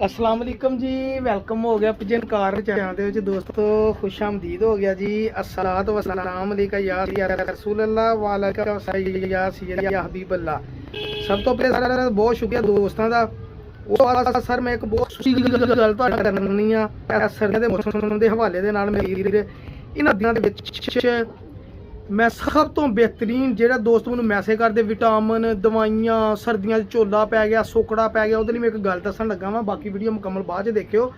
अस्सलाम वालेकुम जी, वेलकम हो गया पिजन कार चैनल दे विच दोस्तों, खुश आमदीद हो गया जी। अस्सलातु वस्सलाम अलैका या रसूल अल्लाह व अलैका या सय्यद या हबीब अल्लाह। सब तो पहले सारा बहुत शुक्रिया दोस्तों का। ਉਹ ਸਰ ਮੈਂ ਇੱਕ ਬਹੁਤ ਖੁਸ਼ੀ ਗੱਲ ਤੁਹਾਡੇ ਨਾਲ ਕਰਨੀ ਆ। ਸਰਦੀਆਂ ਦੇ ਮੌਸਮ ਦੇ ਹਵਾਲੇ ਦੇ ਨਾਲ ਮੇਰੇ ਇਹਨਾਂ ਦਿਨਾਂ ਦੇ ਵਿੱਚ ਮੈਂ ਸਭ ਤੋਂ ਬਿਹਤਰੀਨ ਜਿਹੜਾ ਦੋਸਤ ਮੈਨੂੰ ਮੈਸੇਜ ਕਰਦੇ ਵਿਟਾਮਿਨ ਦਵਾਈਆਂ ਸਰਦੀਆਂ 'ਚ ਝੋਲਾ ਪੈ ਗਿਆ ਸੋਕੜਾ ਪੈ ਗਿਆ, ਉਹਦੇ ਲਈ ਮੈਂ ਇੱਕ ਗੱਲ ਦੱਸਣ ਲੱਗਾ ਵਾਂ। ਬਾਕੀ ਵੀਡੀਓ ਮੁਕੰਮਲ ਬਾਅਦ 'ਚ ਦੇਖਿਓ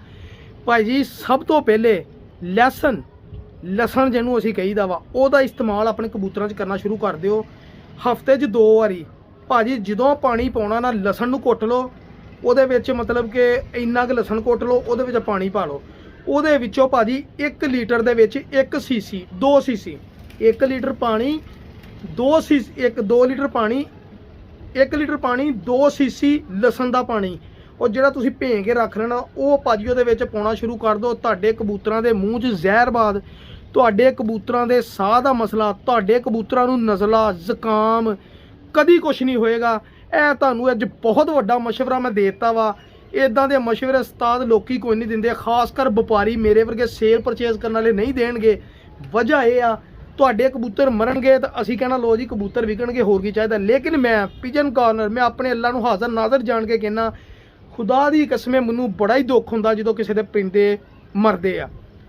ਭਾਈ ਜੀ। ਸਭ ਤੋਂ ਪਹਿਲੇ ਲਸਣ ਜਿਹਨੂੰ ਅਸੀਂ ਕਹੀਦਾ ਵਾ, ਉਹਦਾ ਇਸਤੇਮਾਲ ਆਪਣੇ ਕਬੂਤਰਾਂ 'ਚ ਕਰਨਾ ਸ਼ੁਰੂ ਕਰ ਦਿਓ ਹਫਤੇ 'ਚ 2 ਵਾਰੀ। ਭਾਜੀ ਜਦੋਂ ਪਾਣੀ ਪਾਉਣਾ ਨਾ, ਲਸਣ ਨੂੰ ਕੁੱਟ ਲਓ, ਉਹਦੇ ਵਿੱਚ ਮਤਲਬ ਕਿ ਇੰਨਾ ਕੁ ਲਸਣ ਕੁੱਟ ਲਓ, ਉਹਦੇ ਵਿੱਚ ਪਾਣੀ ਪਾ ਲਓ। ਉਹਦੇ ਵਿੱਚੋਂ ਭਾਜੀ 1 ਲੀਟਰ ਦੇ ਵਿੱਚ 1 ਸੀਸੀ 2 ਸੀਸੀ 1 ਲੀਟਰ ਪਾਣੀ 2 ਸੀਸੀ 2 ਲੀਟਰ ਪਾਣੀ 1 ਲੀਟਰ ਪਾਣੀ 2 ਸੀਸੀ ਲਸਣ ਦਾ ਪਾਣੀ, ਉਹ ਜਿਹੜਾ ਤੁਸੀਂ ਭੇਂ ਕੇ ਰੱਖ ਲੈਣਾ, ਉਹ ਭਾਜੀ ਉਹਦੇ ਵਿੱਚ ਪਾਉਣਾ ਸ਼ੁਰੂ ਕਰ ਦਿਓ। ਤੁਹਾਡੇ ਕਬੂਤਰਾਂ ਦੇ ਮੂੰਹ 'ਚ ਜ਼ਹਿਰਬਾਦ, ਤੁਹਾਡੇ ਕਬੂਤਰਾਂ ਦੇ ਸਾਹ ਦਾ ਮਸਲਾ, ਤੁਹਾਡੇ ਕਬੂਤਰਾਂ ਨੂੰ ਨਜ਼ਲਾ ਜ਼ੁਕਾਮ ਕਦੀ ਕੁਛ ਨਹੀਂ ਹੋਏਗਾ। ਇਹ ਤੁਹਾਨੂੰ ਅੱਜ ਬਹੁਤ ਵੱਡਾ ਮਸ਼ਵਰਾ ਮੈਂ ਦੇ ਦਿੱਤਾ ਵਾ। ਇਦਾਂ ਦੇ ਮਸ਼ਵਰੇ ਉਸਤਾਦ ਲੋਕੀ ਕੋਈ ਨਹੀਂ ਦਿੰਦੇ, ਖਾਸ ਕਰ ਵਪਾਰੀ ਮੇਰੇ ਵਰਗੇ ਸੇਲ ਪਰਚੇਜ਼ ਕਰਨ ਵਾਲੇ ਨਹੀਂ ਦੇਣਗੇ। ਵਜ੍ਹਾ ਇਹ ਆ, ਤੁਹਾਡੇ ਕਬੂਤਰ ਮਰਨਗੇ ਤਾਂ ਅਸੀਂ ਕਹਿਣਾ ਲੋ ਜੀ ਕਬੂਤਰ ਵਿਕਣਗੇ, ਹੋਰ ਕੀ ਚਾਹੀਦਾ। ਲੇਕਿਨ ਮੈਂ ਪਿਜਨ ਕਾਰਨਰ, ਮੈਂ ਆਪਣੇ ਅੱਲਾ ਨੂੰ ਹਾਜ਼ਰ ਨਾਜ਼ਰ ਜਾਣ ਕੇ ਕਹਿਣਾ, ਖੁਦਾ ਦੀ ਕਸਮ ਮੈਨੂੰ ਬੜਾ ਹੀ ਦੁੱਖ ਹੁੰਦਾ ਜਦੋਂ ਕਿਸੇ ਦੇ ਪਰਿੰਦੇ ਮਰਦੇ ਆ।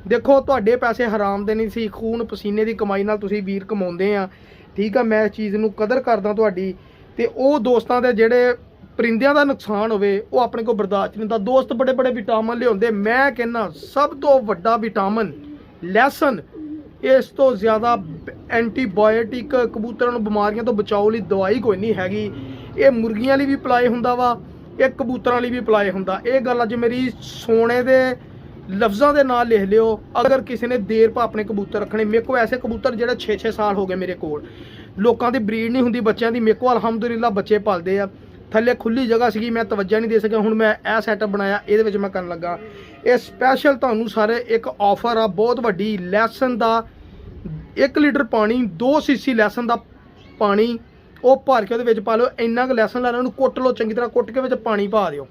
ਦੇਖੋ ਤੁਹਾਡੇ ਪੈਸੇ ਹਰਾਮ ਦੇ ਨਹੀਂ ਸੀ, ਖੂਨ ਪਸੀਨੇ ਦੀ ਕਮਾਈ ਨਾਲ ਤੁਸੀਂ ਵੀਰ ਕਮਾਉਂਦੇ ਆ, ਠੀਕ ਆ। ਮੈਂ ਇਸ ਚੀਜ਼ ਨੂੰ ਕਦਰ ਕਰਦਾ ਤੁਹਾਡੀ। ਤੇ ਉਹ ਦੋਸਤਾਂ ਦੇ ਜਿਹੜੇ ਪਰਿੰਦਿਆਂ ਦਾ ਨੁਕਸਾਨ ਹੋਵੇ ਉਹ ਆਪਣੇ ਕੋਲ ਬਰਦਾਸ਼ਤ ਨਹੀਂ ਹੁੰਦਾ। ਦੋਸਤ ਬੜੇ ਬੜੇ ਵਿਟਾਮਿਨ ਲਿਆਉਂਦੇ, ਮੈਂ ਕਹਿੰਦਾ ਸਭ ਤੋਂ ਵੱਡਾ ਵਿਟਾਮਿਨ ਲਸਣ। ਇਸ ਤੋਂ ਜ਼ਿਆਦਾ ਐਂਟੀਬਾਇਓਟਿਕ ਕਬੂਤਰਾਂ ਨੂੰ ਬਿਮਾਰੀਆਂ ਤੋਂ ਬਚਾਓ ਲਈ ਦਵਾਈ ਕੋਈ ਨਹੀਂ ਹੈਗੀ। ਇਹ ਮੁਰਗੀਆਂ ਲਈ ਵੀ ਅਪਲਾਈ ਹੁੰਦਾ ਵਾ, ਇਹ ਕਬੂਤਰਾਂ ਲਈ ਵੀ ਅਪਲਾਈ ਹੁੰਦਾ। ਇਹ ਗੱਲ ਅੱਜ ਮੇਰੀ ਸੋਨੇ ਦੇ ਲਫ਼ਜ਼ਾਂ ਦੇ ਨਾਲ ਲਿਖ ਲਿਓ। ਅਗਰ ਕਿਸੇ ਨੇ ਦੇਰ ਪਾ ਆਪਣੇ ਕਬੂਤਰ ਰੱਖਣੇ, ਮੇਰੇ ਕੋਲ ਐਸੇ ਕਬੂਤਰ ਜਿਹੜੇ 6-6 ਸਾਲ ਹੋ ਗਏ ਮੇਰੇ ਕੋਲ, ਲੋਕਾਂ ਦੀ ਬਰੀਡ ਨਹੀਂ ਹੁੰਦੀ ਬੱਚਿਆਂ ਦੀ, ਮੇਰੇ ਕੋਲ ਅਲਹਮਦੁਲਿਲਾ ਬੱਚੇ ਪਾਲਦੇ ਆ। ਥੱਲੇ ਖੁੱਲੀ ਜਗ੍ਹਾ ਸੀਗੀ, ਮੈਂ ਤਵੱਜਾ ਨਹੀਂ ਦੇ ਸਕਿਆ, ਹੁਣ ਮੈਂ ਇਹ ਸੈਟਅਪ ਬਣਾਇਆ, ਇਹਦੇ ਵਿੱਚ ਮੈਂ ਕਰਨ ਲੱਗਾ। ਇਹ ਸਪੈਸ਼ਲ ਤੁਹਾਨੂੰ ਸਾਰੇ ਇੱਕ ਆਫਰ ਆ ਬਹੁਤ ਵੱਡੀ। ਲਸਣ ਦਾ 1 ਲੀਟਰ ਪਾਣੀ 2 ਸੀਸੀ ਲਸਣ ਦਾ ਪਾਣੀ ਉਹ ਭਰ ਕੇ ਉਹਦੇ ਵਿੱਚ ਪਾ ਲਓ। ਇੰਨਾ ਕੁ ਲਸਣ ਲੈਣਾ, ਉਹਨੂੰ ਕੁੱਟ ਲਓ ਚੰਗੀ ਤਰ੍ਹਾਂ, ਕੁੱਟ ਕੇ ਵਿੱਚ ਪਾਣੀ ਪਾ ਦਿਓ,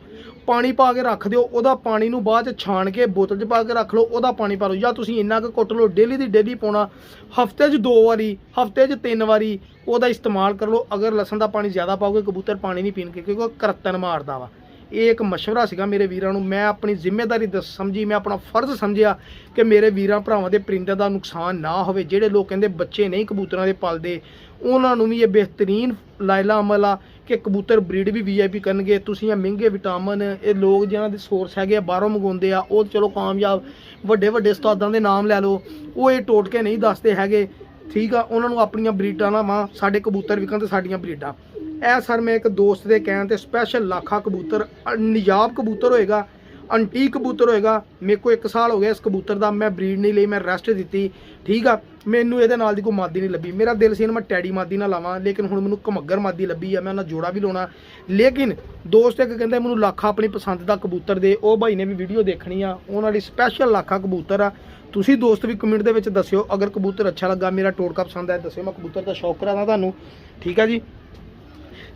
ਪਾਣੀ ਪਾ ਕੇ ਰੱਖ ਦਿਓ। ਉਹਦਾ ਪਾਣੀ ਨੂੰ ਬਾਅਦ 'ਚ ਛਾਣ ਕੇ ਬੋਤਲ 'ਚ ਪਾ ਕੇ ਰੱਖ ਲਓ, ਉਹਦਾ ਪਾਣੀ ਪਾ ਲਓ। ਜਾਂ ਤੁਸੀਂ ਇੰਨਾ ਕੁ ਕੁੱਟ ਲਓ, ਡੇਲੀ ਦੀ ਡੇਲੀ ਪਾਉਣਾ, ਹਫਤੇ 'ਚ 2 ਵਾਰੀ, ਹਫਤੇ 'ਚ 3 ਵਾਰੀ ਉਹਦਾ ਇਸਤੇਮਾਲ ਕਰ ਲਓ। ਅਗਰ ਲਸਣ ਦਾ ਪਾਣੀ ਜ਼ਿਆਦਾ ਪਾਓਗੇ ਕਬੂਤਰ ਪਾਣੀ ਨਹੀਂ ਪੀਣਗੇ, ਕਿਉਂਕਿ ਉਹ ਕਰਤਨ ਮਾਰਦਾ ਵਾ। ਇਹ ਇੱਕ ਮਸ਼ਵਰਾ ਸੀਗਾ ਮੇਰੇ ਵੀਰਾਂ ਨੂੰ, ਮੈਂ ਆਪਣੀ ਜ਼ਿੰਮੇਵਾਰੀ ਸਮਝੀ, ਮੈਂ ਆਪਣਾ ਫਰਜ਼ ਸਮਝਿਆ ਕਿ ਮੇਰੇ ਵੀਰਾਂ ਭਰਾਵਾਂ ਦੇ ਪਰਿੰਦਿਆਂ ਦਾ ਨੁਕਸਾਨ ਨਾ ਹੋਵੇ। ਜਿਹੜੇ ਲੋਕ ਕਹਿੰਦੇ ਬੱਚੇ ਨਹੀਂ ਕਬੂਤਰਾਂ ਦੇ ਪਾਲਦੇ, ਉਹਨਾਂ ਨੂੰ ਵੀ ਇਹ ਬਿਹਤਰੀਨ ਲਾਇਲਾ ਅਮਲ ਆ ਕਿ ਕਬੂਤਰ ਬਰੀਡ ਵੀ VIP ਕਰਨਗੇ। ਤੁਸੀਂ ਇਹ ਮਹਿੰਗੇ ਵਿਟਾਮਿਨ, ਇਹ ਲੋਕ ਜਿਹਨਾਂ ਦੇ ਸੋਰਸ ਹੈਗੇ ਆ ਬਾਹਰੋਂ ਮੰਗਵਾਉਂਦੇ ਆ, ਉਹ ਚਲੋ ਕਾਮਯਾਬ ਵੱਡੇ ਵੱਡੇ ਉਸਤਾਦਾਂ ਦੇ ਨਾਮ ਲੈ ਲਓ, ਉਹ ਇਹ ਟੋਟਕੇ ਨਹੀਂ ਦੱਸਦੇ ਹੈਗੇ, ਠੀਕ ਆ। ਉਹਨਾਂ ਨੂੰ ਆਪਣੀਆਂ ਬਰੀਡਾਂ ਨਾ ਵਾ, ਸਾਡੇ ਕਬੂਤਰ ਵਿਕਣ ਤੇ ਸਾਡੀਆਂ ਬਰੀਡਾਂ। ਇਹ ਸਰ ਮੈਂ ਇੱਕ ਦੋਸਤ ਦੇ ਕਹਿਣ ਤੇ ਸਪੈਸ਼ਲ ਲਾਖਾ ਕਬੂਤਰ ਨਿਜਾਬ ਕਬੂਤਰ ਹੋਏਗਾ, ਅੰਟੀਕ ਕਬੂਤਰ ਹੋਏਗਾ। ਮੇਰੇ ਕੋਲ 1 ਸਾਲ ਹੋ ਗਿਆ ਇਸ ਕਬੂਤਰ ਦਾ, ਮੈਂ ਬਰੀਡ ਨਹੀਂ ਲਈ, ਮੈਂ ਰੈਸਟ ਦਿੱਤੀ, ਠੀਕ ਆ। ਮੈਨੂੰ ਇਹਦੇ ਨਾਲ ਦੀ ਕੋਈ ਮਾਦੀ ਨਹੀਂ ਲੱਭੀ। ਮੇਰਾ ਦਿਲ ਸੀ ਮੈਂ ਟੈਡੀ ਮਾਦੀ ਨਾਲ ਲਾਵਾਂ, ਲੇਕਿਨ ਹੁਣ ਮੈਨੂੰ ਘਮੱਗਰ ਮਾਦੀ ਲੱਭੀ ਆ, ਮੈਂ ਉਹਨਾਂ ਜੋੜਾ ਵੀ ਲਾਉਣਾ। ਲੇਕਿਨ ਦੋਸਤ ਇੱਕ ਕਹਿੰਦਾ ਮੈਨੂੰ ਲਾਖਾ ਆਪਣੀ ਪਸੰਦ ਦਾ ਕਬੂਤਰ ਦੇ, ਉਹ ਭਾਈ ਨੇ ਵੀ ਵੀਡੀਓ ਦੇਖਣੀ ਆ, ਉਹਨਾਂ ਲਈ ਸਪੈਸ਼ਲ ਲਾਖਾ ਕਬੂਤਰ ਆ। ਤੁਸੀਂ ਦੋਸਤ ਵੀ ਕਮੈਂਟ ਦੇ ਵਿੱਚ ਦੱਸਿਓ, ਅਗਰ ਕਬੂਤਰ ਅੱਛਾ ਲੱਗਾ, ਮੇਰਾ ਟੋਟਕਾ ਪਸੰਦ ਆਇਆ ਦੱਸਿਓ, ਮੈਂ ਕਬੂਤਰ ਦਾ ਸ਼ੌਕ ਕਰਾਂਗਾ ਤੁਹਾਨੂੰ, ਠੀਕ ਆ ਜੀ।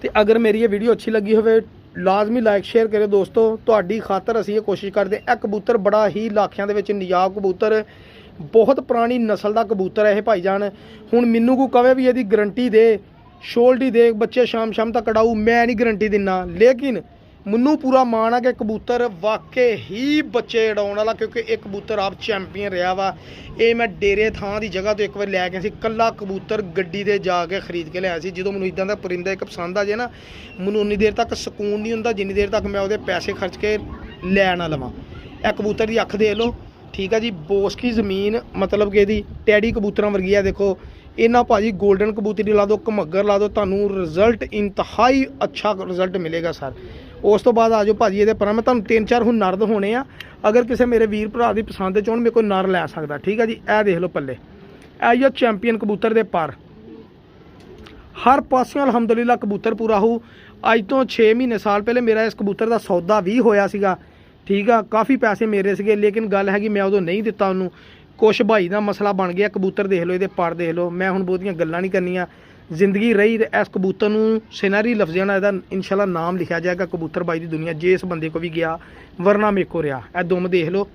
ਤੇ ਅਗਰ ਮੇਰੀ ਇਹ ਵੀਡੀਓ ਅੱਛੀ ਲੱਗੀ ਹੋਵੇ ਲਾਜ਼ਮੀ ਲਾਈਕ ਸ਼ੇਅਰ ਕਰਿਓ ਦੋਸਤੋ। ਤੁਹਾਡੀ ਖਾਤਰ ਅਸੀਂ ਇਹ ਕੋਸ਼ਿਸ਼ ਕਰਦੇ। ਇਹ ਕਬੂਤਰ ਬੜਾ ਹੀ ਲਾਖਿਆਂ ਦੇ ਵਿੱਚ ਨਿਜਾਬ ਕਬੂਤਰ, ਬਹੁਤ ਪੁਰਾਣੀ ਨਸਲ ਦਾ ਕਬੂਤਰ ਹੈ ਇਹ ਭਾਈਜਾਨ। ਹੁਣ ਮੈਨੂੰ ਕੋਈ ਕਵੇ ਵੀ ਇਹਦੀ ਗਰੰਟੀ ਦੇ, ਸ਼ੋਲਡੀ ਦੇ ਬੱਚੇ ਸ਼ਾਮ ਤੱਕ ਕਢਾਊ, ਮੈਂ ਨਹੀਂ ਗਰੰਟੀ ਦਿੰਦਾ, ਲੇਕਿਨ ਮੈਨੂੰ ਪੂਰਾ ਮਾਣ ਆ ਕਿ ਕਬੂਤਰ ਵਾਕਈ ਹੀ ਬੱਚੇ ਉਡਾਉਣ ਵਾਲਾ, ਕਿਉਂਕਿ ਇਹ ਕਬੂਤਰ ਆਪ ਚੈਂਪੀਅਨ ਰਿਹਾ ਵਾ। ਇਹ ਮੈਂ ਡੇਰੇ ਥਾਂ ਦੀ ਜਗ੍ਹਾ ਤੋਂ ਇੱਕ ਵਾਰ ਲੈ ਕੇ ਸੀ, ਕੱਲਾ ਕਬੂਤਰ ਗੱਡੀ ਤੇ ਜਾ ਕੇ ਖਰੀਦ ਕੇ ਲਿਆਇਆ ਸੀ। ਜਦੋਂ ਮੈਨੂੰ ਇਦਾਂ ਦਾ ਪਰਿੰਦਾ ਇੱਕ ਪਸੰਦ ਆ ਜੇ ਨਾ, ਮੈਨੂੰ ਉਨੀ ਦੇਰ ਤੱਕ ਸਕੂਨ ਨਹੀਂ ਹੁੰਦਾ ਜਿੰਨੀ ਦੇਰ ਤੱਕ ਮੈਂ ਉਹਦੇ ਪੈਸੇ ਖਰਚ ਕੇ ਲੈ ਨਾ ਲਵਾਂ। ਇਹ ਕਬੂਤਰ ਦੀ ਅੱਖ ਦੇਖ ਲਓ, ਠੀਕ ਆ ਜੀ। ਬੋਸਕੀ ਜ਼ਮੀਨ ਮਤਲਬ ਕਿ ਇਹਦੀ ਟੈਡੀ ਕਬੂਤਰਾਂ ਵਰਗੀ ਆ। ਦੇਖੋ ਇਹਨਾਂ ਭਾਜੀ ਗੋਲਡਨ ਕਬੂਤਰੀ ਲਾ ਦਿਓ, ਘਮੱਗਰ ਲਾ ਦਿਓ, ਤੁਹਾਨੂੰ ਰਿਜ਼ਲਟ ਇੰਤਹਾਈ ਅੱਛਾ ਰਿਜ਼ਲਟ ਮਿਲੇਗਾ ਸਰ। ਉਸ ਤੋਂ ਬਾਅਦ ਆ ਜਾਓ ਭਾਜੀ ਇਹਦੇ ਪਰ ਮੈਂ ਤੁਹਾਨੂੰ 3-4 ਹੁਣ ਨਰ ਦਿਖਾਉਣੇ ਆ। ਅਗਰ ਕਿਸੇ ਮੇਰੇ ਵੀਰ ਭਰਾ ਦੀ ਪਸੰਦ ਚਾਹੁਣ ਮੇਰੇ ਕੋਲ ਨਰ ਲੈ ਸਕਦਾ, ਠੀਕ ਆ ਜੀ। ਇਹ ਦੇਖ ਲਓ ਪੱਲੇ, ਇਹ ਜੋ ਚੈਂਪੀਅਨ ਕਬੂਤਰ ਦੇ ਪਰ ਹਰ ਪਾਸਿਓਂ ਅਲਹਮਦੁਲਿਲਾ ਕਬੂਤਰ ਪੂਰਾ ਹੋ। ਅੱਜ ਤੋਂ 6 ਮਹੀਨੇ ਸਾਲ ਪਹਿਲੇ ਮੇਰਾ ਇਸ ਕਬੂਤਰ ਦਾ ਸੌਦਾ ਵੀ ਹੋਇਆ ਸੀਗਾ, ਠੀਕ ਆ। ਕਾਫੀ ਪੈਸੇ ਮੇਰੇ ਸੀਗੇ, ਲੇਕਿਨ ਗੱਲ ਹੈਗੀ ਮੈਂ ਉਦੋਂ ਨਹੀਂ ਦਿੱਤਾ ਉਹਨੂੰ। ਕੁਛ ਭਾਈ ਦਾ ਮਸਲਾ ਬਣ ਗਿਆ। ਕਬੂਤਰ ਦੇਖ ਲਓ, ਇਹਦੇ ਪਰ ਦੇਖ ਲਓ। ਮੈਂ ਹੁਣ ਬਹੁਤੀਆਂ ਗੱਲਾਂ ਨਹੀਂ ਕਰਨੀਆਂ, ਜ਼ਿੰਦਗੀ ਰਹੀ ਤੇ ਇਸ ਕਬੂਤਰ ਨੂੰ ਸਿਨੈਰੀ ਲਫ਼ਜ਼ਾਂ ਨਾਲ ਇਹਦਾ ਇਨਸ਼ਾਅੱਲਾ ਨਾਮ ਲਿਖਿਆ ਜਾਏਗਾ ਕਬੂਤਰ ਬਾਈ ਦੀ ਦੁਨੀਆ, ਜੇ ਇਸ ਬੰਦੇ ਕੋ ਵੀ ਗਿਆ ਵਰਨਾ ਮੇਰੇ ਕੋ ਰਿਹਾ। ਇਹ ਦੁਮ ਦੇਖ ਲਓ,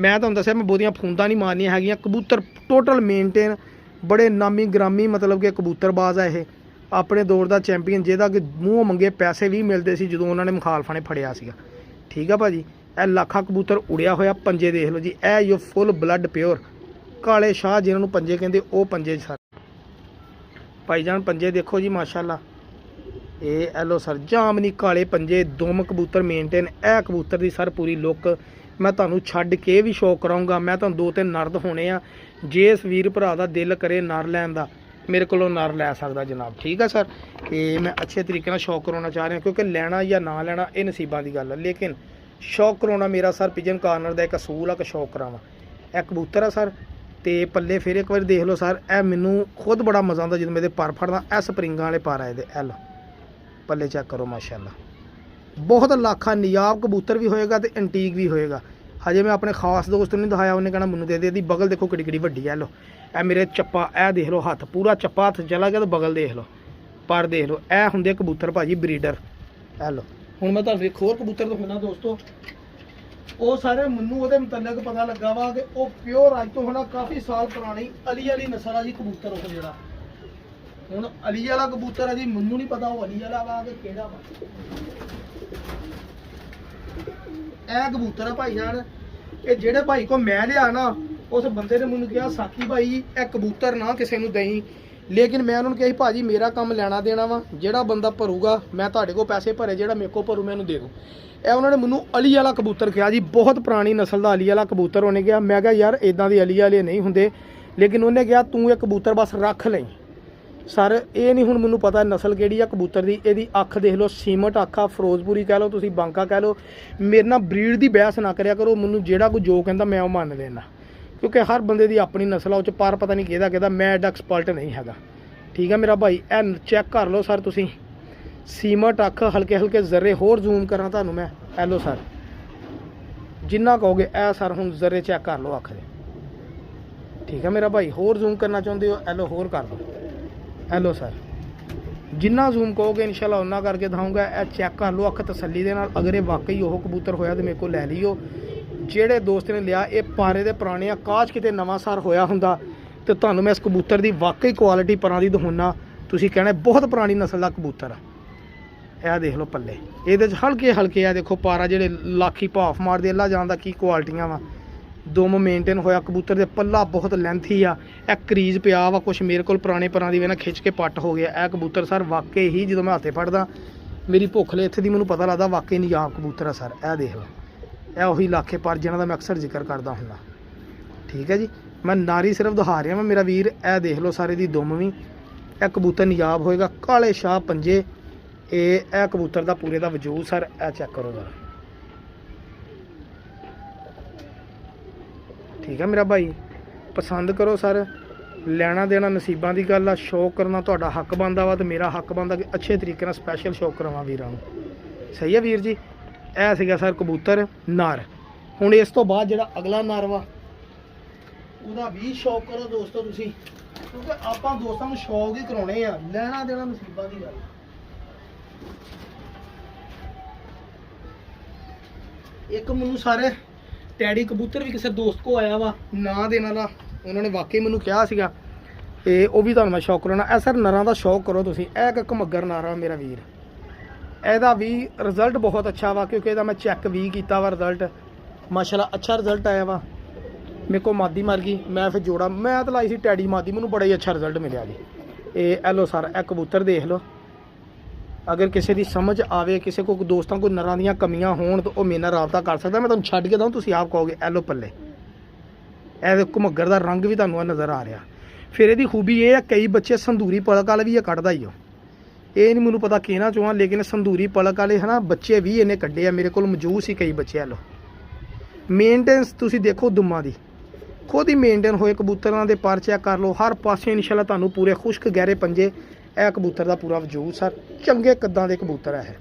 ਮੈਂ ਤੁਹਾਨੂੰ ਦੱਸਿਆ ਮੈਂ ਬਹੁਤੀਆਂ ਫੂੰਦਾਂ ਨਹੀਂ ਮਾਰਨੀਆਂ ਹੈਗੀਆਂ। ਕਬੂਤਰ ਟੋਟਲ ਮੇਨਟੇਨ, ਬੜੇ ਨਾਮੀ ਗ੍ਰਾਮੀ ਮਤਲਬ ਕਿ ਕਬੂਤਰਬਾਜ਼ ਆ ਇਹ, ਆਪਣੇ ਦੌਰ ਦਾ ਚੈਂਪੀਅਨ, ਜਿਹਦਾ ਕਿ ਮੂੰਹ ਮੰਗੇ ਪੈਸੇ ਵੀ ਮਿਲਦੇ ਸੀ ਜਦੋਂ ਉਹਨਾਂ ਨੇ ਮੁਖਾਲਫਾਂ ਨੇ ਫੜਿਆ ਸੀਗਾ। ਠੀਕ ਆ ਭਾਜੀ, ਇਹ ਲੱਖਾਂ ਕਬੂਤਰ ਉੜਿਆ ਹੋਇਆ। ਪੰਜੇ ਦੇਖ ਲਓ ਜੀ, ਇਹ ਜੋ ਫੁੱਲ ਬਲੱਡ ਪਿਓਰ ਕਾਲੇ ਸ਼ਾਹ ਜਿਹਨਾਂ ਨੂੰ ਪੰਜੇ ਕਹਿੰਦੇ, ਉਹ ਪੰਜੇ ਸਰ ਭਾਈਜਾਨ ਪੰਜੇ ਦੇਖੋ ਜੀ ਮਾਸ਼ਾਅੱਲਾ। ਇਹ ਐਲੋ ਸਰ ਜਾਮਨੀ ਕਾਲੇ ਪੰਜੇ, ਦੁਮ ਕਬੂਤਰ ਮੇਨਟੇਨ। ਇਹ ਕਬੂਤਰ ਦੀ ਸਰ ਪੂਰੀ ਲੁੱਕ ਮੈਂ ਤੁਹਾਨੂੰ ਛੱਡ ਕੇ ਵੀ ਸ਼ੌਕ ਕਰਾਉਂਗਾ। ਮੈਂ ਤੁਹਾਨੂੰ 2-3 ਨਰ ਦਿਖਾਉਣੇ ਆ, ਜੇ ਇਸ ਵੀਰ ਭਰਾ ਦਾ ਦਿਲ ਕਰੇ ਨਰ ਲੈਣ ਦਾ ਮੇਰੇ ਕੋਲੋਂ ਨਰ ਲੈ ਸਕਦਾ ਜਨਾਬ। ਠੀਕ ਆ ਸਰ, ਇਹ ਮੈਂ ਅੱਛੇ ਤਰੀਕੇ ਨਾਲ ਸ਼ੌਕ ਕਰਾਉਣਾ ਚਾਹ ਰਿਹਾ, ਕਿਉਂਕਿ ਲੈਣਾ ਜਾਂ ਨਾ ਲੈਣਾ ਇਹ ਨਸੀਬਾਂ ਦੀ ਗੱਲ ਹੈ, ਲੇਕਿਨ ਸ਼ੌਕ ਕਰਾਉਣਾ ਮੇਰਾ ਸਰ ਪਿਜਨ ਕਾਰਨਰ ਦਾ ਇੱਕ ਅਸੂਲ ਆ ਕਿ ਸ਼ੌਕ ਕਰਾਵਾਂ। ਇਹ ਕਬੂਤਰ ਆ ਸਰ, ਤੇ ਪੱਲੇ ਫਿਰ ਇੱਕ ਵਾਰੀ ਦੇਖ ਲਓ ਸਰ, ਇਹ ਮੈਨੂੰ ਖੁਦ ਬੜਾ ਮਜ਼ਾ ਆਉਂਦਾ ਜਦੋਂ ਮੈਂ ਇਹਦੇ ਪਰ ਫੜਦਾ। ਇਹ ਸਪਰਿੰਗਾਂ ਵਾਲੇ ਪਰ ਆ ਇਹਦੇ, ਐਲ ਪੱਲੇ ਚੈੱਕ ਕਰੋ ਮਾਸ਼ਾਅੱਲਾ। ਬਹੁਤ ਲੱਖਾਂ ਨਿਯਾਬ ਕਬੂਤਰ ਵੀ ਹੋਏਗਾ ਤੇ ਐਂਟੀਕ ਵੀ ਹੋਏਗਾ। ਹਜੇ ਮੈਂ ਆਪਣੇ ਖਾਸ ਦੋਸਤ ਨੂੰ ਨਹੀਂ ਦਿਖਾਇਆ, ਉਹਨੇ ਕਹਿਣਾ ਮੈਨੂੰ ਦੇ ਦੇ। ਇਹਦੀ ਬਗਲ ਦੇਖੋ ਕਿੱਡੀ ਕਿੱਡੀ ਵੱਡੀ ਐ ਲੋ। ਇਹ ਮੇਰੇ ਚੱਪਾ, ਇਹ ਦੇਖ ਲਓ ਹੱਥ, ਪੂਰਾ ਚੱਪਾ ਹੱਥ ਚਲਾ ਗਿਆ ਤੇ ਬਗਲ ਦੇਖ ਲਓ, ਪਰ ਦੇਖ ਲਓ। ਇਹ ਹੁੰਦੇ ਕਬੂਤਰ ਭਾਜੀ ਬਰੀਡਰ। ਇਹ ਲਓ, ਹੁਣ ਮੈਂ ਤੁਹਾਨੂੰ ਇੱਕ ਹੋਰ ਕਬੂਤਰ ਦਿਖਾਉਣਾ ਦੋਸਤੋ। ਉਹ ਸਾਰੇ ਮੈਨੂੰ ਉਹਦੇ ਮੁਤਲਕ ਪਤਾ ਲੱਗਾ ਵਾ ਕਿ ਉਹ ਪਿਓਰ ਅੱਜ ਤੋਂ ਹੋਣਾ ਕਾਫੀ ਸਾਲ ਪੁਰਾਣੀ ਅਲੀ ਵਾਲੀ ਨਸਲ ਆ ਜੀ ਕਬੂਤਰ। ਉਹ ਜਿਹੜਾ ਹੁਣ ਅਲੀ ਵਾਲਾ ਕਬੂਤਰ ਆ ਜੀ, ਮੈਨੂੰ ਨਹੀਂ ਪਤਾ ਉਹ ਅਲੀ ਵਾਲਾ ਵਾ ਕਿ ਕਿਹੜਾ ਵਾ। ਇਹ ਕਬੂਤਰ ਆ ਭਾਈ ਜਾਨ, ਇਹ ਜਿਹੜੇ ਭਾਈ ਕੋ ਮੈਂ ਲਿਆ ਨਾ, ਉਸ ਬੰਦੇ ਨੇ ਮੈਨੂੰ ਕਿਹਾ ਸਾਕੀ ਭਾਈ ਇਹ ਕਬੂਤਰ ਨਾ ਕਿਸੇ ਨੂੰ ਦੇਈ, ਲੇਕਿਨ ਮੈਂ ਉਹਨਾਂ ਨੂੰ ਕਿਹਾ ਭਾਜੀ ਮੇਰਾ ਕੰਮ ਲੈਣਾ ਦੇਣਾ ਵਾ, ਜਿਹੜਾ ਬੰਦਾ ਭਰੂਗਾ ਮੈਂ ਤੁਹਾਡੇ ਕੋਲ ਪੈਸੇ ਭਰੇ, ਜਿਹੜਾ ਮੇਰੇ ਕੋਲ ਭਰੂ ਮੈਂ ਉਹਨੂੰ ਦੇ ਦੂੰ। ਇਹ ਉਹਨਾਂ ਨੇ ਮੈਨੂੰ ਅਲੀ ਵਾਲਾ ਕਬੂਤਰ ਕਿਹਾ ਜੀ, ਬਹੁਤ ਪੁਰਾਣੀ ਨਸਲ ਦਾ ਅਲੀ ਵਾਲਾ ਕਬੂਤਰ ਉਹਨੇ ਕਿਹਾ। ਮੈਂ ਕਿਹਾ ਯਾਰ ਇਦਾਂ ਦੇ ਅਲੀ ਵਾਲੇ ਨਹੀਂ ਹੁੰਦੇ, ਲੇਕਿਨ ਉਹਨੇ ਕਿਹਾ ਤੂੰ ਇਹ ਕਬੂਤਰ ਬਸ ਰੱਖ ਲਈ। ਸਰ ਇਹ ਨਹੀਂ ਹੁਣ ਮੈਨੂੰ ਪਤਾ ਨਸਲ ਕਿਹੜੀ ਆ ਕਬੂਤਰ ਦੀ। ਇਹਦੀ ਅੱਖ ਦੇਖ ਲਓ, ਸੀਮਟ ਅੱਖ ਆ, ਫਿਰੋਜ਼ਪੁਰੀ ਕਹਿ ਲਓ ਤੁਸੀਂ, ਬਾਂਕਾ ਕਹਿ ਲਓ। ਮੇਰੇ ਨਾਲ ਬਰੀਡ ਦੀ ਬਹਿਸ ਨਾ ਕਰਿਆ ਕਰੋ, ਮੈਨੂੰ ਜਿਹੜਾ ਕੋਈ ਜੋ ਕਹਿੰਦਾ ਮੈਂ ਉਹ ਮੰਨ ਲੈਣਾ, ਕਿਉਂਕਿ ਹਰ ਬੰਦੇ ਦੀ ਆਪਣੀ ਨਸਲ ਆ, ਉਹ 'ਚ ਪਰ ਪਤਾ ਨਹੀਂ ਕਿਹਦਾ ਕਿਹਦਾ। ਮੈਂ ਐਡਾ ਐਕਸਪਰਟ ਨਹੀਂ ਹੈਗਾ। ਠੀਕ ਆ ਮੇਰਾ ਭਾਈ, ਇਹ ਚੈੱਕ ਕਰ ਲਓ ਸਰ ਤੁਸੀਂ, ਸੀਮਟ ਅੱਖ, ਹਲਕੇ ਹਲਕੇ ਜ਼ਰੇ। ਹੋਰ ਜ਼ੂਮ ਕਰਾਂ ਤੁਹਾਨੂੰ ਮੈਂ, ਐਲੋ ਸਰ ਜਿੰਨਾ ਕਹੋਗੇ। ਇਹ ਸਰ ਹੁਣ ਜ਼ਰੇ ਚੈੱਕ ਕਰ ਲਓ ਅੱਖ ਦੇ। ਠੀਕ ਆ ਮੇਰਾ ਭਾਈ, ਹੋਰ ਜ਼ੂਮ ਕਰਨਾ ਚਾਹੁੰਦੇ ਹੋ ਐਲੋ ਹੋਰ ਕਰ ਲਓ। ਐਲੋ ਸਰ ਜਿੰਨਾ ਜ਼ੂਮ ਕਹੋਗੇ ਇਨਸ਼ਾਅੱਲਾ ਉਹਨਾਂ ਕਰਕੇ ਦਿਖਾਊਂਗਾ। ਇਹ ਚੈੱਕ ਕਰ ਲਓ ਅੱਖ ਤਸੱਲੀ ਦੇ ਨਾਲ, ਅਗਰ ਇਹ ਵਾਕਈ ਉਹ ਕਬੂਤਰ ਹੋਇਆ ਤਾਂ ਮੇਰੇ ਕੋਲ ਲੈ ਲਿਓ। ਜਿਹੜੇ ਦੋਸਤ ਨੇ ਲਿਆ ਇਹ ਪਾਰੇ ਦੇ ਪੁਰਾਣੇ ਆ, ਕਾਸ਼ ਕਿਤੇ ਨਵਾਂ ਸਰ ਹੋਇਆ ਹੁੰਦਾ ਤੇ ਤੁਹਾਨੂੰ ਮੈਂ ਇਸ ਕਬੂਤਰ ਦੀ ਵਾਕਈ ਕੁਆਲਿਟੀ ਪਰਾਂ ਦੀ ਦਿਖਾਉਣਾ, ਤੁਸੀਂ ਕਹਿਣਾ ਬਹੁਤ ਪੁਰਾਣੀ ਨਸਲ ਦਾ ਕਬੂਤਰ ਆ। ਇਹ ਦੇਖ ਲਓ ਪੱਲੇ, ਇਹਦੇ 'ਚ ਹਲਕੇ ਹਲਕੇ ਆ ਦੇਖੋ ਪਾਰਾ, ਜਿਹੜੇ ਲਾਖੀ ਭਾਫ ਮਾਰਦੇ ਅੱਲਾ ਜਾਣਦਾ ਕੀ ਕੁਆਲਿਟੀਆਂ ਵਾ। ਦੁਮ ਮੇਨਟੇਨ ਹੋਇਆ ਕਬੂਤਰ ਦੇ, ਪੱਲਾ ਬਹੁਤ ਲੈਂਥੀ ਆ। ਇਹ ਕਰੀਜ਼ ਪਿਆ ਵਾ ਕੁਛ ਮੇਰੇ ਕੋਲ ਪੁਰਾਣੇ ਪਰਾਂ ਦੀ ਵੇਨਾ ਖਿੱਚ ਕੇ ਪੱਟ ਹੋ ਗਿਆ। ਇਹ ਕਬੂਤਰ ਸਰ ਵਾਕਈ ਹੀ ਜਦੋਂ ਮੈਂ ਹੱਥੇ ਫੜਦਾ ਮੇਰੀ ਭੁੱਖ ਲੈ ਇੱਥੇ ਦੀ ਮੈਨੂੰ ਪਤਾ ਲੱਗਦਾ ਵਾਕਈ ਨਿਯਾਬ ਕਬੂਤਰ ਆ ਸਰ। ਇਹ ਦੇਖ ਲਓ, ਇਹ ਉਹੀ ਲਾਖੇ ਪਰ ਜਿਹਨਾਂ ਦਾ ਮੈਂ ਅਕਸਰ ਜ਼ਿਕਰ ਕਰਦਾ ਹੁੰਦਾ। ਠੀਕ ਹੈ ਜੀ, ਮੈਂ ਨਾਰੀ ਸਿਰਫ ਦਿਖਾ ਰਿਹਾ ਮੈਂ ਮੇਰਾ ਵੀਰ। ਇਹ ਦੇਖ ਲਓ ਸਾਰੇ ਦੀ ਦੁਮ ਵੀ, ਇਹ ਕਬੂਤਰ ਨਿਯਾਬ ਹੋਏਗਾ, ਕਾਲੇ ਸ਼ਾਹ ਪੰਜੇ। ਇਹ ਕਬੂਤਰ ਦਾ ਪੂਰੇ ਦਾ ਵਜੂਦ ਸਰ। ਇਹ ਚੈੱਕ ਕਰੋ ਜਰਾ। ਠੀਕ ਹੈ ਮੇਰਾ ਭਾਈ, ਪਸੰਦ ਕਰੋ ਸਰ। ਲੈਣਾ ਦੇਣਾ ਨਸੀਬਾਂ ਦੀ ਗੱਲ ਆ, ਸ਼ੌਕ ਕਰਨਾ ਤੁਹਾਡਾ ਹੱਕ ਬਣਦਾ ਵਾ ਤੇ ਮੇਰਾ ਹੱਕ ਬਣਦਾ ਕਿ ਅੱਛੇ ਤਰੀਕੇ ਨਾਲ ਸਪੈਸ਼ਲ ਸ਼ੌਕ ਕਰਾਵਾਂ ਵੀਰਾਂ ਨੂੰ। ਸਹੀ ਹੈ ਵੀਰ ਜੀ, ਇਹ ਸੀਗਾ ਸਰ ਕਬੂਤਰ ਨਰ। ਹੁਣ ਇਸ ਤੋਂ ਬਾਅਦ ਜਿਹੜਾ ਅਗਲਾ ਨਰ ਵਾ ਉਹਦਾ ਵੀ ਸ਼ੌਕ ਕਰੋ ਦੋਸਤੋ ਤੁਸੀਂ, ਕਿਉਂਕਿ ਆਪਾਂ ਦੋਸਤਾਂ ਨੂੰ ਸ਼ੌਕ ਹੀ ਕਰਾਉਣੇ ਆ, ਲੈਣਾ ਦੇਣਾ ਨਸੀਬਾਂ ਦੀ ਗੱਲ। ਇੱਕ ਮੈਨੂੰ ਸਾਰੇ ਟੈਡੀ ਕਬੂਤਰ ਵੀ ਕਿਸੇ ਦੋਸਤ ਕੋ ਆਇਆ ਵਾ ਨਾਂ ਦੇਣ ਵਾਲਾ, ਉਹਨਾਂ ਨੇ ਵਾਕਈ ਮੈਨੂੰ ਕਿਹਾ ਸੀਗਾ, ਤੇ ਉਹ ਵੀ ਤੁਹਾਨੂੰ ਮੈਂ ਸ਼ੌਕ ਕਰਾਉਣਾ। ਇਹ ਸਰ ਨਰਾਂ ਦਾ ਸ਼ੌਕ ਕਰੋ ਤੁਸੀਂ। ਇਹ ਇੱਕ ਘਮੱਗਰ ਨਰ ਆ ਮੇਰਾ ਵੀਰ, ਇਹਦਾ ਵੀ ਰਿਜ਼ਲਟ ਬਹੁਤ ਅੱਛਾ ਵਾ, ਕਿਉਂਕਿ ਇਹਦਾ ਮੈਂ ਚੈੱਕ ਵੀ ਕੀਤਾ ਵਾ, ਰਿਜ਼ਲਟ ਮਾਸ਼ਾਅੱਲਾ ਅੱਛਾ ਰਿਜ਼ਲਟ ਆਇਆ ਵਾ। ਮੇਰੇ ਕੋਲ ਮਾਦੀ ਮਰ ਗਈ, ਮੈਂ ਫਿਰ ਜੋੜਾ ਮੈਂ ਤਾਂ ਲਾਈ ਸੀ ਟੈਡੀ ਮਾਦੀ, ਮੈਨੂੰ ਬੜਾ ਹੀ ਅੱਛਾ ਰਿਜ਼ਲਟ ਮਿਲਿਆ ਜੀ। ਇਹ ਐਲੋ ਸਰ, ਇਹ ਕਬੂਤਰ ਦੇਖ ਲਓ। ਅਗਰ ਕਿਸੇ ਦੀ ਸਮਝ ਆਵੇ, ਕਿਸੇ ਕੋ ਦੋਸਤਾਂ ਕੋਈ ਨਰਾਂ ਦੀਆਂ ਕਮੀਆਂ ਹੋਣ ਤਾਂ ਉਹ ਮੇਰੇ ਨਾਲ ਰਾਬਤਾ ਕਰ ਸਕਦਾ, ਮੈਂ ਤੁਹਾਨੂੰ ਛੱਡ ਕੇ ਦਊਂ, ਤੁਸੀਂ ਆਪ ਕਹੋਗੇ ਐਲੋ ਪੱਲੇ। ਇਹ ਘਮੱਗਰ ਦਾ ਰੰਗ ਵੀ ਤੁਹਾਨੂੰ ਨਜ਼ਰ ਆ ਰਿਹਾ। ਫਿਰ ਇਹਦੀ ਖੂਬੀ ਇਹ ਆ, ਕਈ ਬੱਚੇ ਸੰਧੂਰੀ ਪਲਕ ਵਾਲੇ ਵੀ ਇਹ ਕੱਢਦਾ ਹੀ ਉਹ, ਇਹ ਨਹੀਂ ਮੈਨੂੰ ਪਤਾ ਕਿਹਨਾਂ ਚੋਂ ਆ, ਲੇਕਿਨ ਸੰਧੂਰੀ ਪਲਕ ਵਾਲੇ ਹੈ ਨਾ ਬੱਚੇ ਵੀ ਇਹਨੇ ਕੱਢੇ ਆ, ਮੇਰੇ ਕੋਲ ਮੌਜੂਦ ਸੀ ਕਈ ਬੱਚੇ। ਐਲੋ ਮੇਨਟੇਨੈਂਸ ਤੁਸੀਂ ਦੇਖੋ ਦੁੰਮਾਂ ਦੀ, ਖੁਦ ਹੀ ਮੇਨਟੇਨ ਹੋਏ ਕਬੂਤਰਾਂ ਦੇ ਪਰ ਚੈੱਕ ਕਰ ਲਓ, ਹਰ ਪਾਸੇ ਇਨਸ਼ਾਅੱਲਾ ਤੁਹਾਨੂੰ ਪੂਰੇ ਖੁਸ਼ਕ ਗਹਿਰੇ ਪੰਜੇ। ਇਹ ਕਬੂਤਰ ਦਾ ਪੂਰਾ ਵਜੂਦ ਸਰ, ਚੰਗੇ ਕੱਦਾਂ ਦੇ ਕਬੂਤਰ ਹੈ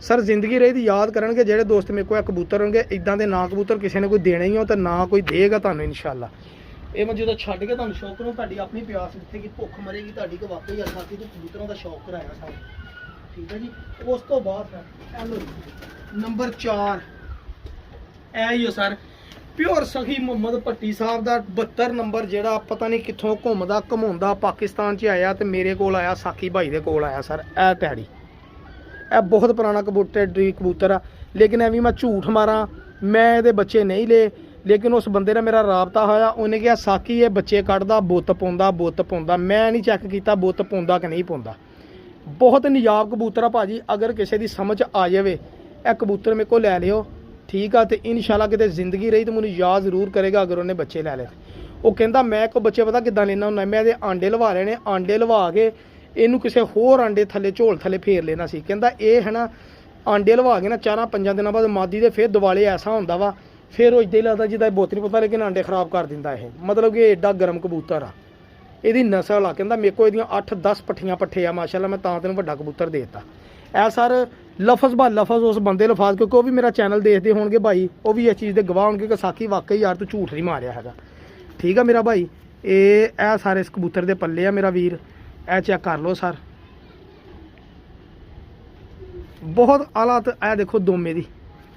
ਸਰ। ਜ਼ਿੰਦਗੀ ਰਹੀ ਦੀ ਯਾਦ ਕਰਨਗੇ ਜਿਹੜੇ ਦੋਸਤ ਮੇਰੇ ਕੋਲ ਇਹ ਕਬੂਤਰ ਹੋਣਗੇ, ਇਦਾਂ ਦੇ ਨਾ ਕਬੂਤਰ ਕਿਸੇ ਨੇ ਕੋਈ ਦੇਣਾ ਹੀ ਹੋ ਤਾਂ ਨਾ ਕੋਈ ਦੇਗਾ ਤੁਹਾਨੂੰ ਇਨਸ਼ਾਅੱਲਾ। ਇਹ ਮੈਂ ਜਦੋਂ ਛੱਡ ਕੇ ਤੁਹਾਨੂੰ ਸ਼ੌਕ ਨੂੰ ਤੁਹਾਡੀ ਆਪਣੀ ਪਿਆਸ ਜਿੱਥੇ ਕਿ ਭੁੱਖ ਮਰੇਗੀ ਤੁਹਾਡੀ ਕਿ ਵਾਕਈ ਯਾਰ ਸਾਥੀ ਤੂੰ ਕਬੂਤਰਾਂ ਦਾ ਸ਼ੌਕ ਕਰਾਇਆ ਸਾਨੂੰ। ਠੀਕ ਹੈ ਜੀ। ਉਸ ਤੋਂ ਬਾਅਦ ਸਰ ਲੋ ਨੰਬਰ 4 ਇਹ ਹੀ ਹੋ ਸਰ ਪਿਓਰ ਸਖੀ ਮੁਹੰਮਦ ਭੱਟੀ ਸਾਹਿਬ ਦਾ 72 ਨੰਬਰ ਜਿਹੜਾ ਪਤਾ ਨਹੀਂ ਕਿੱਥੋਂ ਘੁੰਮਦਾ ਘਮਾਉਂਦਾ ਪਾਕਿਸਤਾਨ 'ਚ ਆਇਆ ਤੇ ਮੇਰੇ ਕੋਲ ਆਇਆ, ਸਾਕੀ ਭਾਈ ਦੇ ਕੋਲ ਆਇਆ ਸਰ। ਇਹ ਟੈਡੀ ਇਹ ਬਹੁਤ ਪੁਰਾਣਾ ਕਬੂਤਰ ਆ, ਲੇਕਿਨ ਐਵੇਂ ਮੈਂ ਝੂਠ ਮਾਰਾਂ ਮੈਂ ਇਹਦੇ ਬੱਚੇ ਨਹੀਂ ਲਏ। ਲੇਕਿਨ ਉਸ ਬੰਦੇ ਨਾਲ ਮੇਰਾ ਰਾਬਤਾ ਹੋਇਆ, ਉਹਨੇ ਕਿਹਾ ਸਾਕੀ ਇਹ ਬੱਚੇ ਕੱਢਦਾ, ਬੁੱਤ ਪਾਉਂਦਾ। ਮੈਂ ਨਹੀਂ ਚੈੱਕ ਕੀਤਾ ਬੁੱਤ ਪਾਉਂਦਾ ਕਿ ਨਹੀਂ ਪਾਉਂਦਾ। ਬਹੁਤ ਨਿਯਾਬ ਕਬੂਤਰ ਆ ਭਾਜੀ, ਅਗਰ ਕਿਸੇ ਦੀ ਸਮਝ ਆ ਜਾਵੇ ਇਹ ਕਬੂਤਰ ਮੇਰੇ ਕੋਲ ਲੈ ਲਿਓ। ਠੀਕ ਆ, ਤੇ ਇਨਸ਼ਾਅੱਲਾ ਕਿਤੇ ਜ਼ਿੰਦਗੀ ਰਹੀ ਤਾਂ ਮੈਨੂੰ ਯਾਦ ਜ਼ਰੂਰ ਕਰੇਗਾ ਅਗਰ ਉਹਨੇ ਬੱਚੇ ਲੈ ਲਏ। ਉਹ ਕਹਿੰਦਾ ਮੈਂ ਕੋ ਬੱਚੇ ਪਤਾ ਕਿੱਦਾਂ ਲੈਣਾ ਹੁੰਦਾ, ਮੈਂ ਇਹਦੇ ਆਂਡੇ ਲਵਾ ਲੈਣੇ, ਆਂਡੇ ਲਵਾ ਕੇ ਇਹਨੂੰ ਕਿਸੇ ਹੋਰ ਆਂਡੇ ਥੱਲੇ ਝੋਲ ਥੱਲੇ ਫੇਰ ਲੈਣਾ ਸੀ। ਕਹਿੰਦਾ ਇਹ ਹੈ ਨਾ ਆਂਡੇ ਲਵਾ ਕੇ ਨਾ 4-5 ਦਿਨਾਂ ਬਾਅਦ ਮਾਦੀ ਦੇ ਫੇਰ ਦਿਵਾਲੇ ਐਸਾ ਹੁੰਦਾ ਵਾ, ਫਿਰ ਉਹ ਇੱਦਾਂ ਹੀ ਲੱਗਦਾ ਜਿੱਦਾਂ ਬੁੱਤ ਨਹੀਂ ਪਤਾ, ਲੇਕਿਨ ਆਂਡੇ ਖਰਾਬ ਕਰ ਦਿੰਦਾ ਇਹ। ਮਤਲਬ ਕਿ ਐਡਾ ਗਰਮ ਕਬੂਤਰ ਆ, ਇਹਦੀ ਨਸਲ ਆ। ਕਹਿੰਦਾ ਮੇਰੇ ਕੋਲ ਇਹਦੀਆਂ 8-10 ਪੱਠੇ ਆ ਮਾਸ਼ਾਅੱਲਾ, ਮੈਂ ਤਾਂ ਤੈਨੂੰ ਵੱਡਾ ਕਬੂਤਰ ਦੇ ਦਿੱਤਾ। ਇਹ ਸਰ ਲਫ਼ਜ਼ ਬਾ ਲਫ਼ਜ਼ ਉਸ ਬੰਦੇ ਲਫਾਜ਼, ਕਿਉਂਕਿ ਉਹ ਵੀ ਮੇਰਾ ਚੈਨਲ ਦੇਖਦੇ ਹੋਣਗੇ ਭਾਈ, ਉਹ ਵੀ ਇਸ ਚੀਜ਼ ਦੇ ਗਵਾਹ ਹੋਣਗੇ ਕਿ ਸਾਕੀ ਵਾਕਈ ਯਾਰ ਤੂੰ ਝੂਠ ਨਹੀਂ ਮਾਰਿਆ ਹੈਗਾ। ਠੀਕ ਆ ਮੇਰਾ ਭਾਈ। ਇਹ ਸਾਰੇ ਇਸ ਕਬੂਤਰ ਦੇ ਪੱਲੇ ਆ ਮੇਰਾ ਵੀਰ, ਇਹ ਚੈੱਕ ਕਰ ਲਓ ਸਰ। ਬਹੁਤ ਆਲਾ ਤੇ ਇਹ ਦੇਖੋ ਦੋਮੇ ਦੀ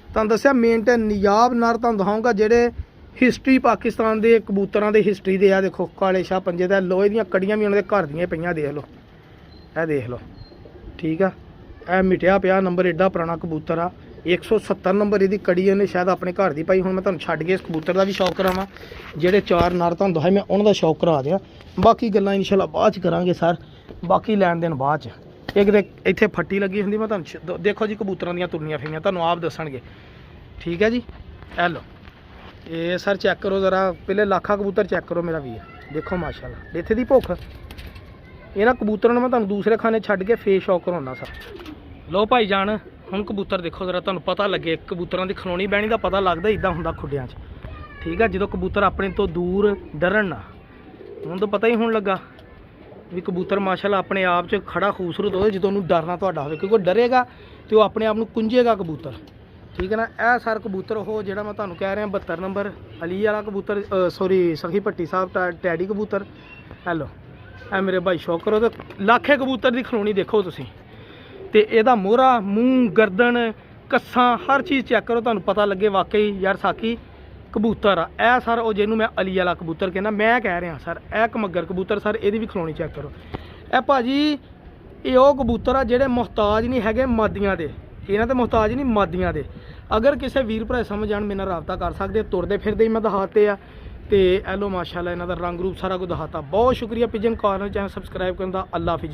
ਤੁਹਾਨੂੰ ਦੱਸਿਆ ਮੇਨਟੇਨ ਨਿਯਾਬ ਨਰ ਤੁਹਾਨੂੰ ਦਿਖਾਊਂਗਾ ਜਿਹੜੇ ਹਿਸਟਰੀ ਪਾਕਿਸਤਾਨ ਦੇ ਕਬੂਤਰਾਂ ਦੇ ਹਿਸਟਰੀ ਦੇ ਆ। ਦੇਖੋ ਕਾਲੇ ਸ਼ਾਹ ਪੰਜੇ ਦਾ ਲੋਹੇ ਦੀਆਂ ਕੜੀਆਂ ਵੀ ਉਹਨਾਂ ਦੇ ਘਰ ਦੀਆਂ ਪਈਆਂ, ਦੇਖ ਲਓ ਇਹ ਦੇਖ ਲਓ। ਠੀਕ ਆ, ਇਹ ਮਿਟਿਆ ਪਿਆ ਨੰਬਰ, ਐਡਾ ਪੁਰਾਣਾ ਕਬੂਤਰ ਆ। 170 ਨੰਬਰ ਇਹਦੀ ਕੜੀ ਉਹਨੇ ਸ਼ਾਇਦ ਆਪਣੇ ਘਰ ਦੀ ਪਾਈ। ਹੁਣ ਮੈਂ ਤੁਹਾਨੂੰ ਛੱਡ ਕੇ ਇਸ ਕਬੂਤਰ ਦਾ ਵੀ ਸ਼ੌਕ ਕਰਾਵਾਂ, ਜਿਹੜੇ 4 ਨਰ ਤੁਹਾਨੂੰ ਦਿਖਾਏ ਮੈਂ ਉਹਨਾਂ ਦਾ ਸ਼ੌਕ ਕਰਾ ਦਿਆਂ। ਬਾਕੀ ਗੱਲਾਂ ਇਨਸ਼ਾਅੱਲਾ ਬਾਅਦ 'ਚ ਕਰਾਂਗੇ ਸਰ, ਬਾਕੀ ਲੈਣ ਦੇਣ ਬਾਅਦ 'ਚ। ਇੱਕ ਤੇ ਇੱਥੇ ਫੱਟੀ ਲੱਗੀ ਹੁੰਦੀ, ਮੈਂ ਤੁਹਾਨੂੰ ਦੇਖੋ ਜੀ ਕਬੂਤਰਾਂ ਦੀਆਂ ਤੁਰਨੀਆਂ ਫਿਰੀਆਂ ਤੁਹਾਨੂੰ ਆਪ ਦੱਸਣਗੇ। ਠੀਕ ਹੈ ਜੀ। ਇਹ ਲਓ ਇਹ ਸਰ ਚੈੱਕ ਕਰੋ ਜ਼ਰਾ, ਪਹਿਲੇ ਲੱਖਾਂ ਕਬੂਤਰ ਚੈੱਕ ਕਰੋ ਮੇਰਾ ਵੀਰ, ਦੇਖੋ ਮਾਸ਼ਾਅੱਲਾ ਇੱਥੇ ਦੀ ਭੁੱਖ। ਇਹਨਾਂ ਕਬੂਤਰਾਂ ਨੂੰ ਮੈਂ ਤੁਹਾਨੂੰ ਦੂਸਰੇ ਖਾਨੇ ਛੱਡ ਕੇ ਫੇਰ ਸ਼ੌਕ ਕਰਾਉਂਦਾ ਸਰ। ਲੋ ਭਾਈ ਜਾਨ ਹੁਣ ਕਬੂਤਰ ਦੇਖੋ ਜ਼ਰਾ, ਤੁਹਾਨੂੰ ਪਤਾ ਲੱਗੇ ਕਬੂਤਰਾਂ ਦੀ ਖਲੋਣੀ ਬਹਿਣੀ ਦਾ ਪਤਾ ਲੱਗਦਾ ਇੱਦਾਂ ਹੁੰਦਾ ਖੁੱਡਿਆਂ 'ਚ। ਠੀਕ ਆ, ਜਦੋਂ ਕਬੂਤਰ ਆਪਣੇ ਤੋਂ ਦੂਰ ਡਰਨ ਨਾ, ਹੁਣ ਤਾਂ ਪਤਾ ਹੀ ਹੋਣ ਲੱਗਾ ਵੀ ਕਬੂਤਰ ਮਾਸ਼ਾਅੱਲਾ ਆਪਣੇ ਆਪ 'ਚ ਖੜਾ ਖੂਬਸੂਰਤ ਹੋਵੇ ਜਦੋਂ ਉਹਨੂੰ ਡਰਨਾ ਤੁਹਾਡਾ ਹੋਵੇ, ਕਿਉਂਕਿ ਉਹ ਡਰੇਗਾ ਤੇ ਉਹ ਆਪਣੇ ਆਪ ਨੂੰ ਕੁੰਝੇਗਾ ਕਬੂਤਰ। ਠੀਕ ਹੈ ਨਾ। ਇਹ ਸਰ ਕਬੂਤਰ ਉਹ ਜਿਹੜਾ ਮੈਂ ਤੁਹਾਨੂੰ ਕਹਿ ਰਿਹਾ 72 ਨੰਬਰ ਅਲੀ ਵਾਲਾ ਕਬੂਤਰ, ਸੌਰੀ ਸਖੀ ਭੱਟੀ ਸਾਹਿਬ ਟੈਡੀ ਕਬੂਤਰ। ਹੈਲੋ ਇਹ ਮੇਰੇ ਭਾਈ ਸ਼ੌਕ ਕਰੋ ਤੇ ਲੱਖੇ ਕਬੂਤਰ ਦੀ ਖਲੋਣੀ ਦੇਖੋ ਤੁਸੀਂ, ਤੇ ਇਹਦਾ ਮੋਹਰਾ ਮੂੰਹ ਗਰਦਨ ਕੱਸਾਂ ਹਰ ਚੀਜ਼ ਚੈੱਕ ਕਰੋ, ਤੁਹਾਨੂੰ ਪਤਾ ਲੱਗੇ ਵਾਕਈ ਯਾਰ ਸਾਕੀ ਕਬੂਤਰ ਆ। ਇਹ ਸਰ ਉਹ ਜਿਹਨੂੰ ਮੈਂ ਅਲੀ ਵਾਲਾ ਕਬੂਤਰ ਕਹਿੰਦਾ, ਮੈਂ ਕਹਿ ਰਿਹਾ ਸਰ ਇਹ ਕਮੱਗਰ ਕਬੂਤਰ ਸਰ, ਇਹਦੀ ਵੀ ਖਲੋਣੀ ਚੈੱਕ ਕਰੋ। ਇਹ ਭਾਜੀ ਇਹ ਉਹ ਕਬੂਤਰ ਆ ਜਿਹੜੇ ਮੁਹਤਾਜ ਨਹੀਂ ਹੈਗੇ ਮਾਦੀਆਂ ਦੇ, ਇਹਨਾਂ ਤੇ ਮੁਹਤਾਜ ਨਹੀਂ ਮਾਦੀਆਂ ਦੇ। ਅਗਰ ਕਿਸੇ ਵੀਰ ਭਰਾ ਸਮਝ ਆਣ ਮੇਰੇ ਨਾਲ ਰਾਬਤਾ ਕਰ ਸਕਦੇ, ਤੁਰਦੇ ਫਿਰਦੇ ਹੀ ਮੈਂ ਦਿਖਾਤੇ ਆ। ਤੇ ਐਲੋ ਮਾਸ਼ਾਅੱਲਾ ਇਹਨਾਂ ਦਾ ਰੰਗ ਰੂਪ ਸਾਰਾ ਕੁਝ ਦਿਖਾਤਾ। ਬਹੁਤ ਸ਼ੁਕਰੀਆ ਪਿਜਨ ਕਾਰਨਰ ਚੈਨਲ ਸਬਸਕ੍ਰਾਈਬ ਕਰਨ ਦਾ। ਅੱਲਾ ਹਾਫਿਜ਼।